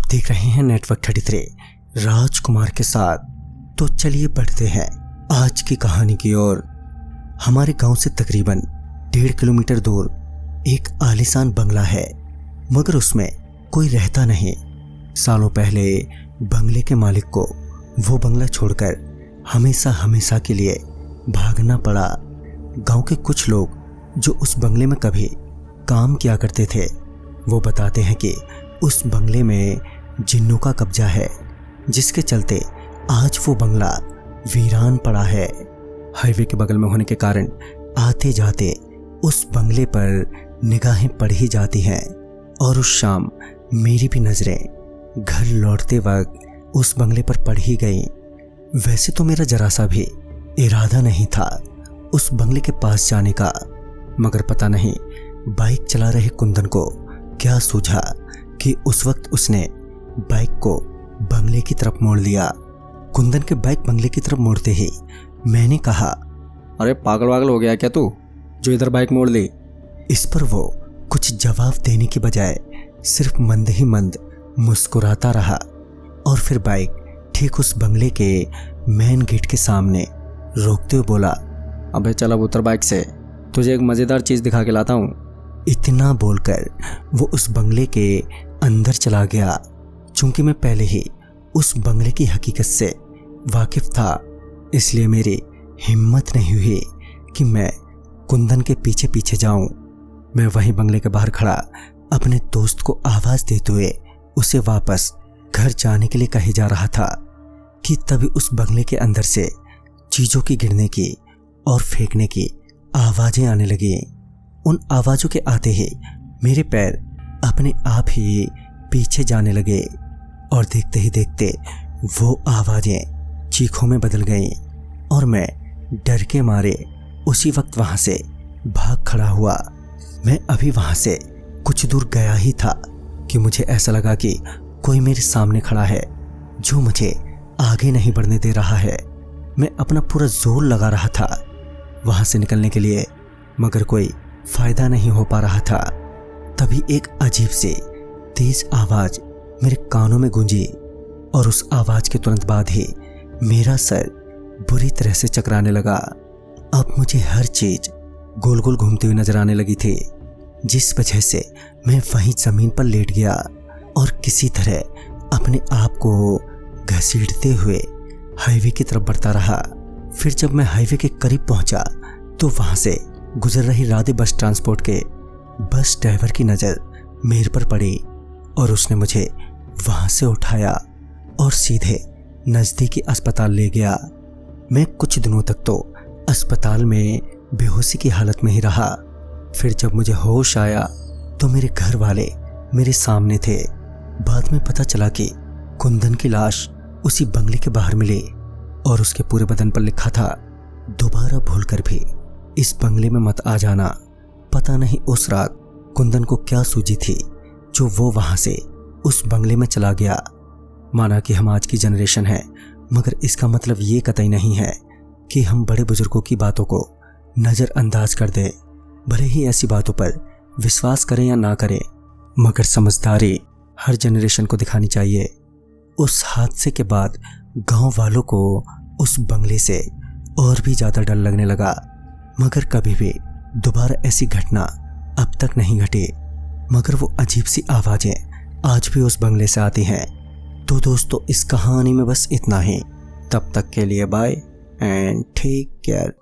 देख रहे हैं नेटवर्क 33 राजकुमार के साथ। तो चलिए बढ़ते हैं आज की कहानी की ओर। हमारे गांव से तकरीबन 1.5 किलोमीटर दूर एक आलीशान बंगला है, मगर उसमें कोई रहता नहीं। सालों पहले बंगले के मालिक को वो बंगला छोड़कर हमेशा हमेशा के लिए भागना पड़ा। गांव के कुछ लोग जो उस बंगले में कभी काम किया करते थे, वो बताते हैं कि उस बंगले में जिन्नों का कब्जा है, जिसके चलते आज वो बंगला वीरान पड़ा है। हाईवे के बगल में होने के कारण आते जाते उस बंगले पर निगाहें पड़ ही जाती हैं। और उस शाम मेरी भी नजरें घर लौटते वक्त उस बंगले पर पड़ ही गई। वैसे तो मेरा जरा सा भी इरादा नहीं था उस बंगले के पास जाने का, मगर पता नहीं बाइक चला रहे कुंदन को क्या सूझा कि उस वक्त उसने बाइक को बंगले की तरफ मोड़ लिया। कुंदन के बाइक बंगले की तरफ मोड़ते ही मैंने कहा, अरे पागल वागल हो गया क्या तू, जो इधर बाइक मोड़ ली? इस पर वो कुछ जवाब देने की बजाय सिर्फ मंद ही मंद मुस्कुराता रहा और फिर बाइक ठीक उस बंगले के मेन गेट के सामने रोकते हुए बोला, अबे चल अब उतर बाइक से, तुझे एक मज़ेदार चीज़ दिखा के लाता हूँ। इतना बोलकर वो उस बंगले के अंदर चला गया। चूंकि मैं पहले ही उस बंगले की हकीकत से वाकिफ था, इसलिए मेरी हिम्मत नहीं हुई कि मैं कुंदन के पीछे पीछे जाऊं। मैं वहीं बंगले के बाहर खड़ा अपने दोस्त को आवाज देते हुए उसे वापस घर जाने के लिए कहे जा रहा था कि तभी उस बंगले के अंदर से चीजों की गिरने की और फेंकने की आवाजें आने लगी। उन आवाजों के आते ही मेरे पैर अपने आप ही पीछे जाने लगे और देखते ही देखते वो आवाजें चीखों में बदल गईं और मैं डर के मारे उसी वक्त वहां से भाग खड़ा हुआ। मैं अभी वहां से कुछ दूर गया ही था कि मुझे ऐसा लगा कि कोई मेरे सामने खड़ा है जो मुझे आगे नहीं बढ़ने दे रहा है। मैं अपना पूरा जोर लगा रहा था वहां से निकलने के लिए, मगर कोई फायदा नहीं हो पा रहा था। तभी एक अजीब से तेज आवाज मेरे कानों में गूंजी और उस आवाज के तुरंत बाद ही मेरा सर बुरी तरह से चकराने लगा। अब मुझे हर चीज गोल गोल घूमती हुई नजर आने लगी थी, जिस वजह से मैं वहीं जमीन पर लेट गया और किसी तरह अपने आप को घसीटते हुए हाईवे की तरफ बढ़ता रहा। फिर जब मैं हाईवे के करीब पहुंचा तो वहां से गुजर रही राधे बस ट्रांसपोर्ट के बस ड्राइवर की नज़र मेरे पर पड़ी और उसने मुझे वहां से उठाया और सीधे नज़दीकी अस्पताल ले गया। मैं कुछ दिनों तक तो अस्पताल में बेहोशी की हालत में ही रहा। फिर जब मुझे होश आया तो मेरे घर वाले मेरे सामने थे। बाद में पता चला कि कुंदन की लाश उसी बंगले के बाहर मिली और उसके पूरे बदन पर लिखा था, दोबारा भूलकर भी इस बंगले में मत आ जाना। पता नहीं उस रात कुंदन को क्या सूझी थी जो वो वहां से उस बंगले में चला गया। माना कि हम आज की जनरेशन है, मगर इसका मतलब ये कतई नहीं है कि हम बड़े बुजुर्गों की बातों को नज़रअंदाज कर दें। भले ही ऐसी बातों पर विश्वास करें या ना करें, मगर समझदारी हर जनरेशन को दिखानी चाहिए। उस हादसे के बाद गांव वालों को उस बंगले से और भी ज़्यादा डर लगने लगा, मगर कभी भी दोबारा ऐसी घटना अब तक नहीं घटी। मगर वो अजीब सी आवाज़ें आज भी उस बंगले से आती हैं। तो दोस्तों, इस कहानी में बस इतना ही। तब तक के लिए बाय एंड टेक केयर।